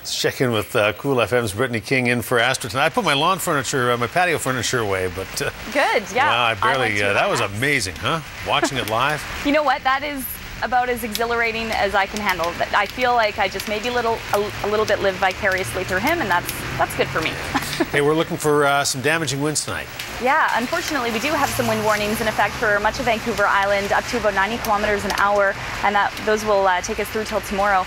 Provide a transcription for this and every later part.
Let's check in with Kool FM's Brittany King in for Astro tonight. I put my lawn furniture, my patio furniture away, but good, yeah. I barely. That was amazing, huh? Watching it live. You know what? That is about as exhilarating as I can handle. I feel like I just maybe a little bit live vicariously through him, and that's good for me. Hey, we're looking for some damaging winds tonight. Yeah, unfortunately, we do have some wind warnings in effect for much of Vancouver Island, up to about 90 kilometers an hour, and those will take us through till tomorrow.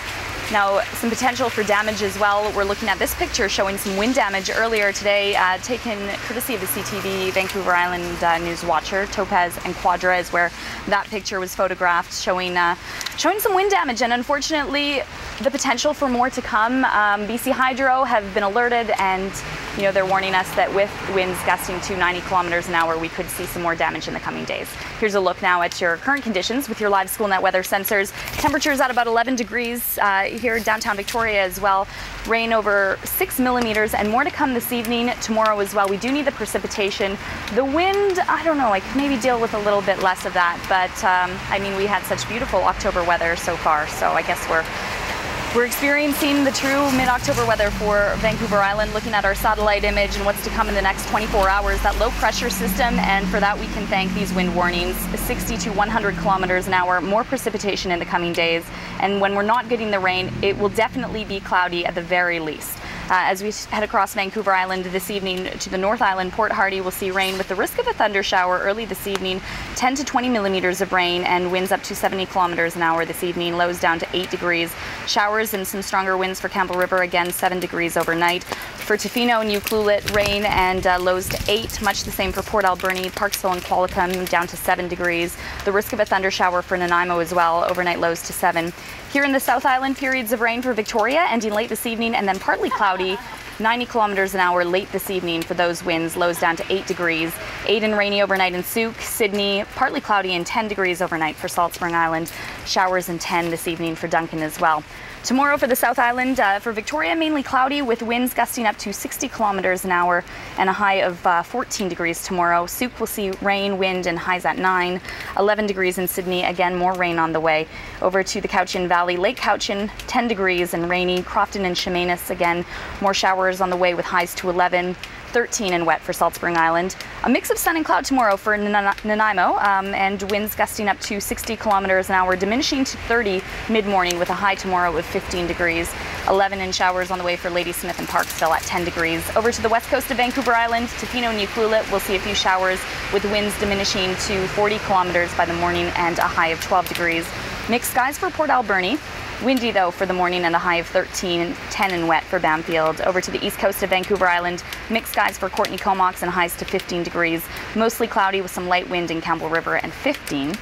Now, some potential for damage as well. We're looking at this picture showing some wind damage earlier today, taken courtesy of the CTV Vancouver Island News Watcher. Topaz and Quadra is where that picture was photographed, showing some wind damage, and unfortunately, the potential for more to come. BC Hydro have been alerted, and they're warning us that with winds gusting to 90 kilometers an hour, we could see some more damage in the coming days. Here's a look now at your current conditions with your live SchoolNet weather sensors. Temperatures at about 11 degrees here in downtown Victoria as well. Rain over 6 millimeters and more to come this evening, tomorrow as well. We do need the precipitation. The wind, I don't know, I could maybe deal with a little bit less of that, but I mean, we had such beautiful October weather so far, so I guess we're experiencing the true mid-October weather for Vancouver Island, looking at our satellite image and what's to come in the next 24 hours, that low pressure system, and for that we can thank these wind warnings, 60 to 100 kilometers an hour, more precipitation in the coming days, and when we're not getting the rain, it will definitely be cloudy at the very least. As we head across Vancouver Island this evening to the North Island, Port Hardy will see rain with the risk of a thunder shower early this evening, 10 to 20 millimeters of rain and winds up to 70 kilometers an hour this evening, lows down to 8 degrees. Showers and some stronger winds for Campbell River, again 7 degrees overnight. For Tofino and Ucluelet, rain and lows to 8, much the same for Port Alberni, Parksville and Qualicum, down to 7 degrees. The risk of a thunder shower for Nanaimo as well, overnight lows to 7. Here in the South Island, periods of rain for Victoria, ending late this evening, and then partly cloudy, 90 kilometers an hour late this evening for those winds, lows down to 8 degrees. 8 and rainy overnight in Sault, Sydney, partly cloudy and 10 degrees overnight for Salt Spring Island. Showers and 10 this evening for Duncan as well. Tomorrow for the South Island, for Victoria, mainly cloudy with winds gusting up to 60 kilometers an hour and a high of 14 degrees tomorrow. Sault will see rain, wind, and highs at 9. 11 degrees in Sydney, again, more rain on the way. Over to the Cowichan Valley, Lake Cowichan, 10 degrees and rainy. Crofton and Chemainus, again, more showers on the way with highs to 11. 13 and wet for Salt Spring Island. A mix of sun and cloud tomorrow for Nanaimo, and winds gusting up to 60 kilometers an hour, diminishing to 30 mid-morning with a high tomorrow of 15 degrees. 11 in showers on the way for Ladysmith and Parksville at 10 degrees. Over to the west coast of Vancouver Island, Tofino and Ucluelet, we'll see a few showers with winds diminishing to 40 kilometers by the morning and a high of 12 degrees. Mixed skies for Port Alberni. Windy, though, for the morning and a high of 13, 10 and wet for Bamfield. Over to the east coast of Vancouver Island, mixed skies for Courtney Comox and highs to 15 degrees. Mostly cloudy with some light wind in Campbell River and 15.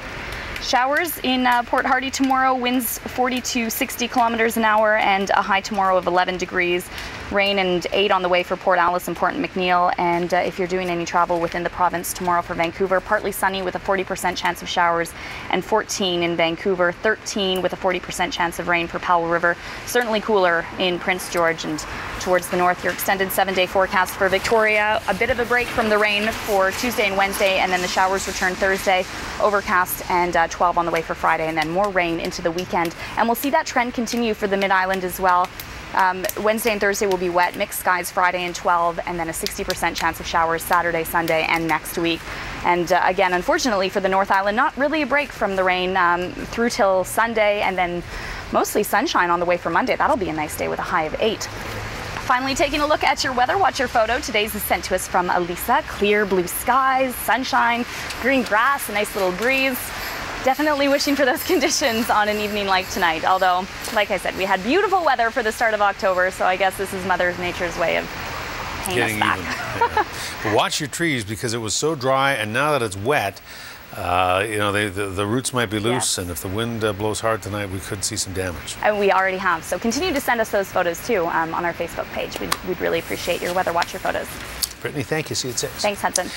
Showers in Port Hardy tomorrow, winds 40 to 60 kilometers an hour and a high tomorrow of 11 degrees. Rain and 8 on the way for Port Alice and Port McNeill. And if you're doing any travel within the province tomorrow for Vancouver, partly sunny with a 40% chance of showers and 14 in Vancouver, 13 with a 40% chance of rain for Powell River. Certainly cooler in Prince George and towards the north. Your extended 7-day forecast for Victoria. A bit of a break from the rain for Tuesday and Wednesday, and then the showers return Thursday. Overcast and 12 on the way for Friday, and then more rain into the weekend. And we'll see that trend continue for the Mid-Island as well. Wednesday and Thursday will be wet, mixed skies Friday and 12, and then a 60% chance of showers Saturday, Sunday, and next week. And again, unfortunately for the North Island, not really a break from the rain through till Sunday, and then mostly sunshine on the way for Monday. That'll be a nice day with a high of 8. Finally, taking a look at your Weather Watcher photo. Today's is sent to us from Elisa. Clear blue skies, sunshine, green grass, a nice little breeze. Definitely wishing for those conditions on an evening like tonight. Although, like I said, we had beautiful weather for the start of October, so I guess this is Mother Nature's way of paying us back. Yeah. But watch your trees, because it was so dry, and now that it's wet, the roots might be loose, and if the wind blows hard tonight, we could see some damage. And we already have. So continue to send us those photos too on our Facebook page. We'd really appreciate your Weather Watcher photos. Brittany, thank you. See you at 6. Thanks, Hudson.